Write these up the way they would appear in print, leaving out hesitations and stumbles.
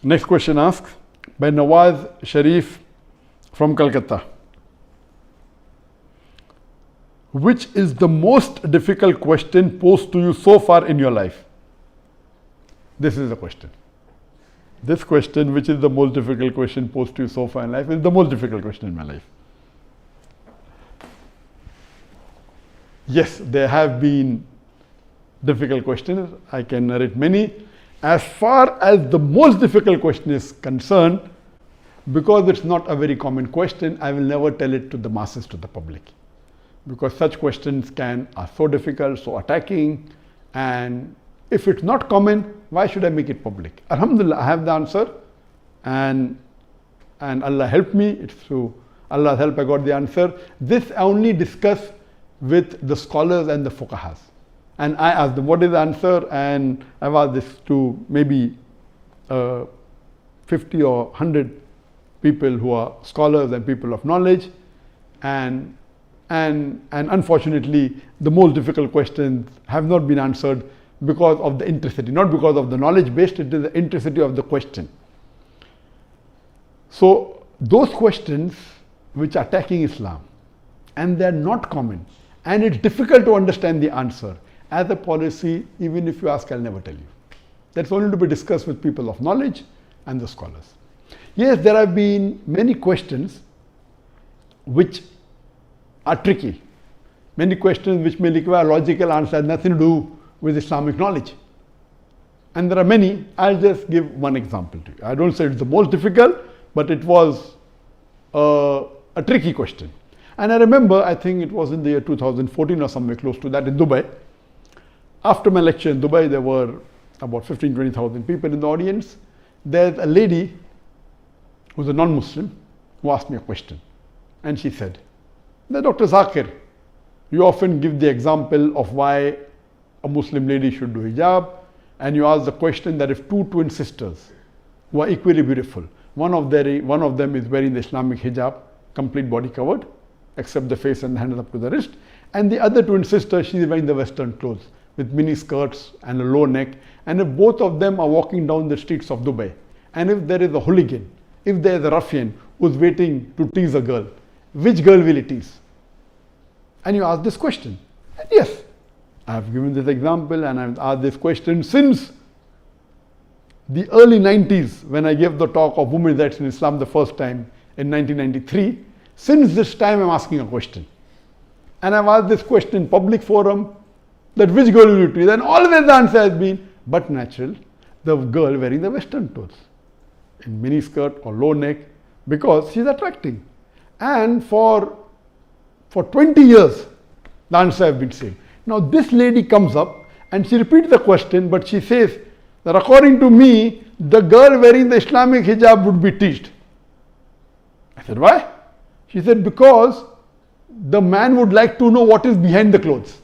Next question asks by Nawaz Sharif from Calcutta. Which is the most difficult question posed to you so far in your life? This is the question. This question, which is the most difficult question posed to you so far in life, is the most difficult question in my life. Yes, there have been difficult questions. I can narrate many. As far as the most difficult question is concerned, because it's not a very common question, I will never tell it to the masses, to the public. Because such questions are so difficult, so attacking, and if it's not common, why should I make it public? Alhamdulillah, I have the answer, and Allah helped me. It's through Allah's help I got the answer. This I only discuss with the scholars and the fuqahas. And I asked them, what is the answer? And I've asked this to maybe 50 or 100 people who are scholars and people of knowledge. And unfortunately, the most difficult questions have not been answered because of the intricity, not because of the knowledge based, it is the intricity of the question. So those questions which are attacking Islam, and they are not common, and it's difficult to understand the answer. As a policy, even if you ask, I'll never tell you. That's only to be discussed with people of knowledge and the scholars. Yes, there have been many questions which are tricky. Many questions which may require logical answer, has nothing to do with Islamic knowledge. And there are many. I'll just give one example to you. I don't say it's the most difficult, but it was a tricky question. And I remember, I think it was in the year 2014 or somewhere close to that in Dubai. After my lecture in Dubai, there were about 15,000-20,000 people in the audience. There's a lady who's a non-Muslim who asked me a question. And she said, Dr. Zakir, you often give the example of why a Muslim lady should do hijab, and you ask the question that if two twin sisters who are equally beautiful, one of them is wearing the Islamic hijab, complete body covered, except the face and the hands up to the wrist, and the other twin sister, she is wearing the Western clothes with mini skirts and a low neck, and if both of them are walking down the streets of Dubai, and if there is a hooligan, if there is a ruffian who's waiting to tease a girl, which girl will he tease? And you ask this question. And yes, I have given this example and I've asked this question since the early 90s when I gave the talk of women's rights in Islam the first time in 1993. Since this time I'm asking a question. And I've asked this question in public forum that which girl will you tease? And always the answer has been, but natural, the girl wearing the Western clothes in mini skirt or low neck because she's attracting. And for 20 years, the answer has been same. Now this lady comes up and she repeats the question, but she says that according to me, the girl wearing the Islamic hijab would be teased. I said, why? She said, because the man would like to know what is behind the clothes.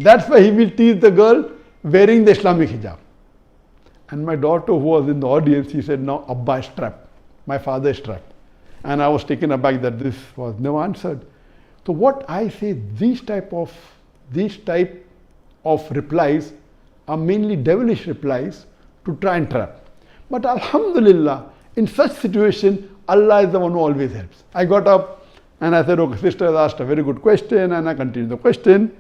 That's why he will tease the girl wearing the Islamic hijab. And my daughter who was in the audience, she said, now Abba is trapped. My father is trapped. And I was taken aback that this was never answered. So what I say, these type of replies are mainly devilish replies to try and trap. But Alhamdulillah, in such situation, Allah is the one who always helps. I got up and I said, okay, sister has asked a very good question, and I continued the question.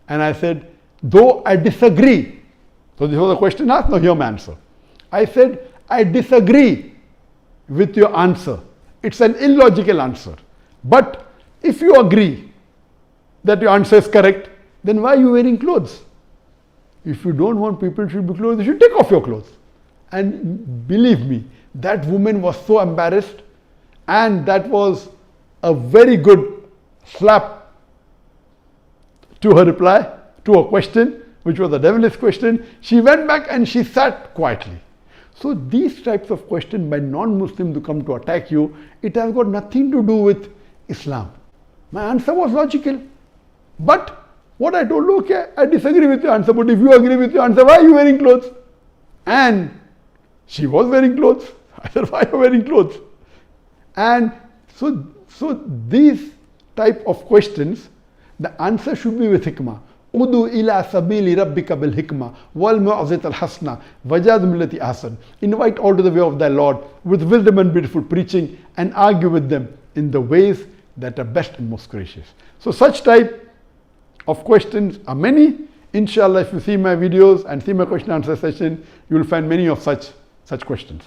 And I said, though I disagree. So this was a question asked, now hear my answer. I said, I disagree with your answer. It's an illogical answer. But if you agree that your answer is correct, then why are you wearing clothes? If you don't want people to be clothes, you should take off your clothes. And believe me, that woman was so embarrassed, and that was a very good slap to her reply, to her question, which was a devilish question. She went back and she sat quietly. So these types of questions by non-Muslims who come to attack you, it has got nothing to do with Islam. My answer was logical. But what I told, okay, I disagree with your answer, but if you agree with your answer, why are you wearing clothes? And she was wearing clothes. I said, why are you wearing clothes? And so these type of questions, the answer should be with hikmah. Udu ila sabili rabbika bil hikmah wal mu'azat al hasna wajad millati ahsan. Invite all to the way of thy Lord with wisdom and beautiful preaching, and argue with them in the ways that are best and most gracious. So such type of questions are many. Inshallah, if you see my videos and see my question answer session, you will find many of such questions.